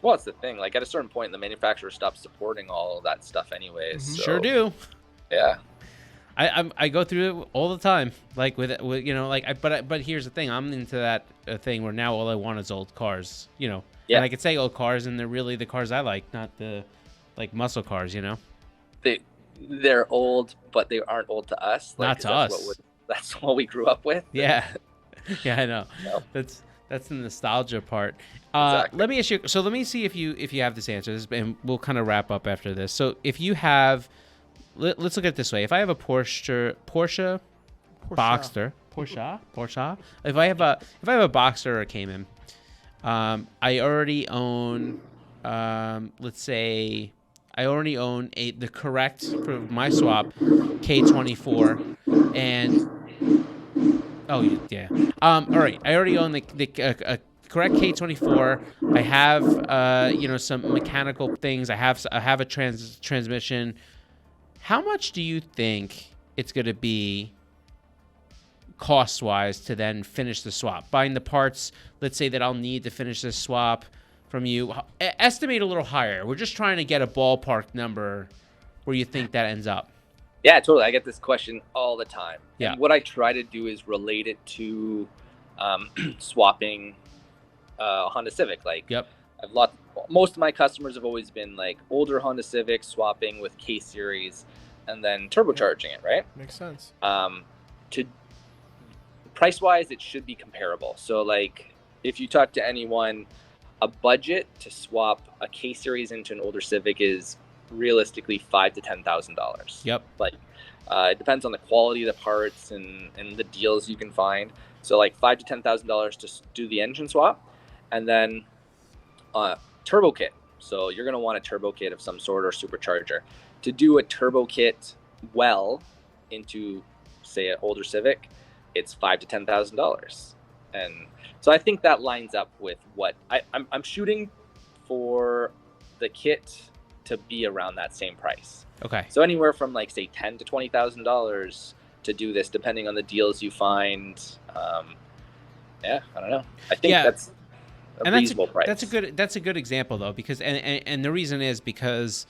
Well, it's the thing. Like at a certain point, the manufacturer stops supporting all of that stuff, anyways. So, Sure do. Yeah. I go through it all the time, like with you know, like but here's the thing, I'm into that thing where now all I want is old cars, you know. Yeah. And I could say old cars, and they're really the cars I like, not the like muscle cars, you know. They're old, but they aren't old to us. Like, Not to us. That's what we grew up with. Yeah, yeah, I know. Yep. That's the nostalgia part. Exactly. Let me ask you. So let me see if you have this answer, and we'll kind of wrap up after this. So if you have, let's look at it this way. If I have a Porsche Boxster, If I have a Boxster or a Cayman, I already own, let's say, the correct for my swap K24, and oh yeah, all right. I already own the correct K24. I have you know, some mechanical things. I have a transmission. How much do you think it's going to be cost-wise to then finish the swap? Buying the parts, let's say that I'll need to finish this swap from you. Estimate a little higher. We're just trying to get a ballpark number where you think that ends up. Yeah, totally. I get this question all the time. Yeah. And what I try to do is relate it to swapping a Honda Civic. Like, Yep. Most of my customers have always been like older Honda Civics swapping with K series and then turbocharging it, right? Makes sense. To price wise, it should be comparable. So like if you talk to anyone, a budget to swap a K series into an older Civic is realistically $5,000 to $10,000. Yep. Like it depends on the quality of the parts and the deals you can find. So like $5,000 to $10,000 to do the engine swap, and then turbo kit. So you're going to want a turbo kit of some sort or supercharger. To do a turbo kit well into, say, an older Civic, it's $5,000 to $10,000. And so I think that lines up with what I'm shooting for the kit to be around that same price. Okay. So anywhere from like say $10,000 to $20,000 to do this, depending on the deals you find. Yeah, I don't know. I think that's a reasonable price. That's a good example though, because and the reason is because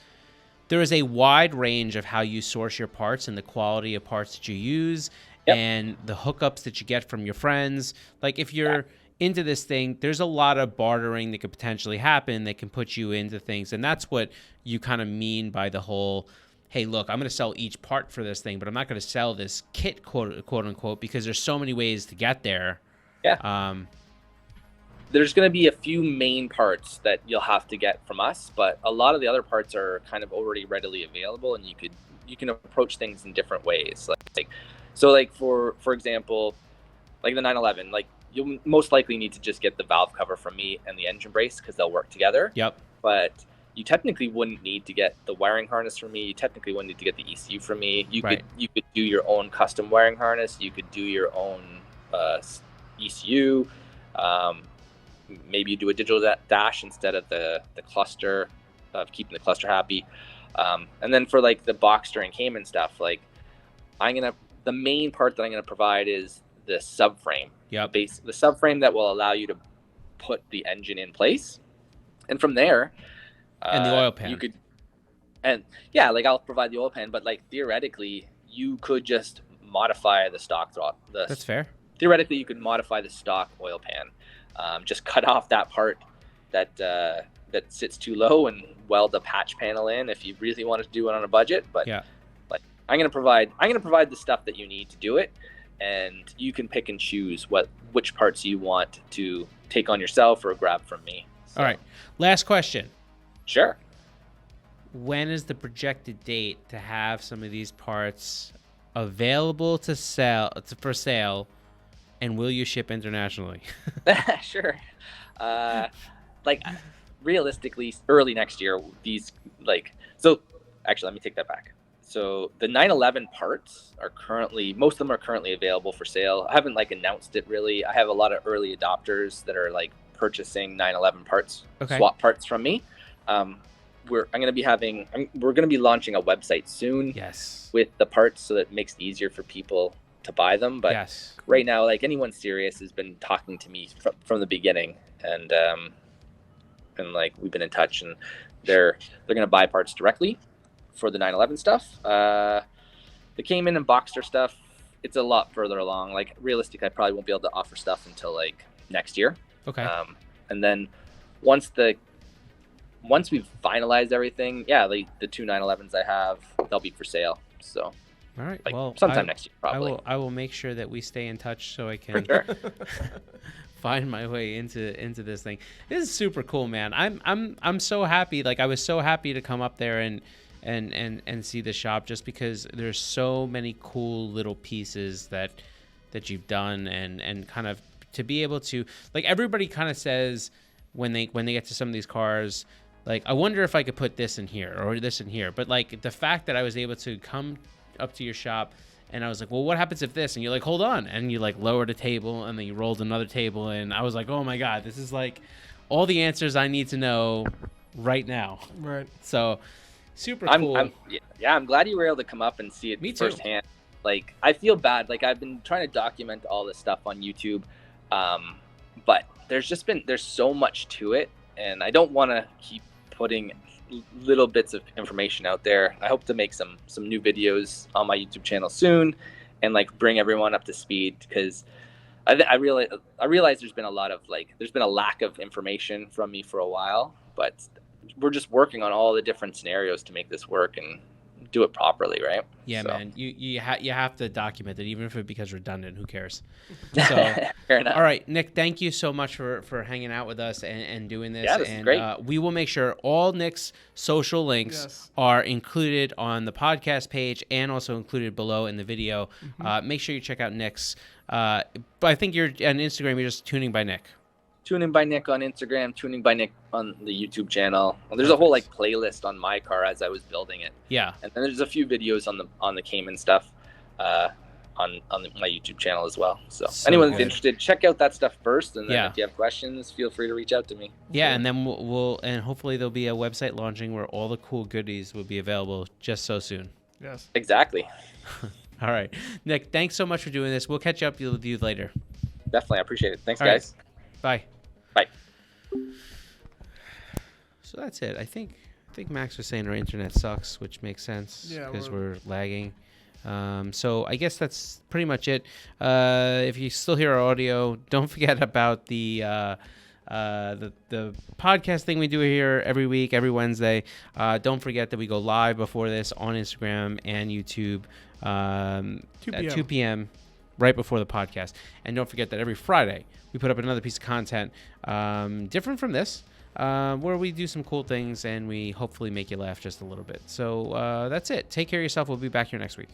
there is a wide range of how you source your parts and the quality of parts that you use. Yep. And the hookups that you get from your friends. Like if you're into this thing, there's a lot of bartering that could potentially happen that can put you into things. And that's what you kind of mean by the whole, hey, look, I'm going to sell each part for this thing, but I'm not going to sell this kit, quote unquote, because there's so many ways to get there. Yeah. There's going to be a few main parts that you'll have to get from us, but a lot of the other parts are kind of already readily available, and you can approach things in different ways. Like for example, like the 911, like you'll most likely need to just get the valve cover from me and the engine brace because they'll work together. Yep. But you technically wouldn't need to get the wiring harness from me. You technically wouldn't need to get the ECU from me. You could do your own custom wiring harness. You could do your own ECU. Maybe you do a digital dash instead of the cluster, of keeping the cluster happy. And then for like the Boxster and Cayman stuff, like the main part that I'm gonna provide is the subframe. Yeah. The subframe that will allow you to put the engine in place, and from there, and the oil pan. Like I'll provide the oil pan, but like theoretically, you could just modify the stock throttle. That's fair. Theoretically, you could modify the stock oil pan. Just cut off that part that sits too low and weld a patch panel in if you really want to do it on a budget. But like I'm gonna provide the stuff that you need to do it, and you can pick and choose which parts you want to take on yourself or grab from me. So. All right. Last question. Sure. When is the projected date to have some of these parts available for sale? And will you ship internationally? Sure. Like realistically, early next year, actually, let me take that back. So the 911 parts most of them are currently available for sale. I haven't announced it really. I have a lot of early adopters that are purchasing 911 parts, swap parts from me. We're going to be launching a website soon. Yes. With the parts, so that it makes it easier for people to buy them. But right now, anyone serious has been talking to me from the beginning, and and like we've been in touch, and they're going to buy parts directly for the 911 stuff. The Cayman and Boxster stuff, it's a lot further along. Like realistically, I probably won't be able to offer stuff until like next year. Okay. And then once we've finalized everything, yeah, the two 911s I have, they'll be for sale. So, all right. like, well, sometime next year, probably. I will make sure that we stay in touch so I can find my way into this thing. This is super cool, man. I'm so happy. Like, I was so happy to come up there and see the shop, just because there's so many cool little pieces that you've done, and kind of to be able to, like, everybody kind of says when they get to some of these cars, like, I wonder if I could put this in here or this in here. But like the fact that I was able to come up to your shop and I was like, well, what happens if this? And you're like, hold on. And you like lowered a table and then you rolled another table. And I was like, oh my God, this is like all the answers I need to know right now. Right. So super cool. I'm glad you were able to come up and see it firsthand. Like, I feel bad. Like, I've been trying to document all this stuff on YouTube. But there's so much to it. And I don't want to keep putting little bits of information out there. I hope to make some new videos on my YouTube channel soon, and like bring everyone up to speed, because I realize there's been a lack of information from me for a while, but we're just working on all the different scenarios to make this work and do it properly, right? Yeah, so. Man, you have to document it, even if it becomes redundant. Who cares? So, fair enough. All right, Nick, thank you so much for hanging out with us and doing this. Yeah, this is great. We will make sure all Nick's social links are included on the podcast page and also included below in the video. Mm-hmm. Make sure you check out Nick's. But I think you're on Instagram. You're just Tuning by Nick. Tuning by Nick on Instagram, Tuning by Nick on the YouTube channel. Well, there's a whole like playlist on my car as I was building it. Yeah. And then there's a few videos on the Cayman stuff on my YouTube channel as well. So anyone that's interested, check out that stuff first, and then if you have questions, feel free to reach out to me. Yeah, and then we'll and hopefully there'll be a website launching where all the cool goodies will be available just so soon. Yes. Exactly. All right. Nick, thanks so much for doing this. We'll catch up with you later. Definitely. I appreciate it. Thanks, all guys. Right. Bye. Bye. So that's it. I think Max was saying our internet sucks, which makes sense because we're lagging. So I guess that's pretty much it. If you still hear our audio, don't forget about the podcast thing we do here every week, every Wednesday. Don't forget that we go live before this on Instagram and YouTube at 2 p.m. right before the podcast. And don't forget that every Friday we put up another piece of content different from this, where we do some cool things and we hopefully make you laugh just a little bit. So that's it. Take care of yourself. We'll be back here next week.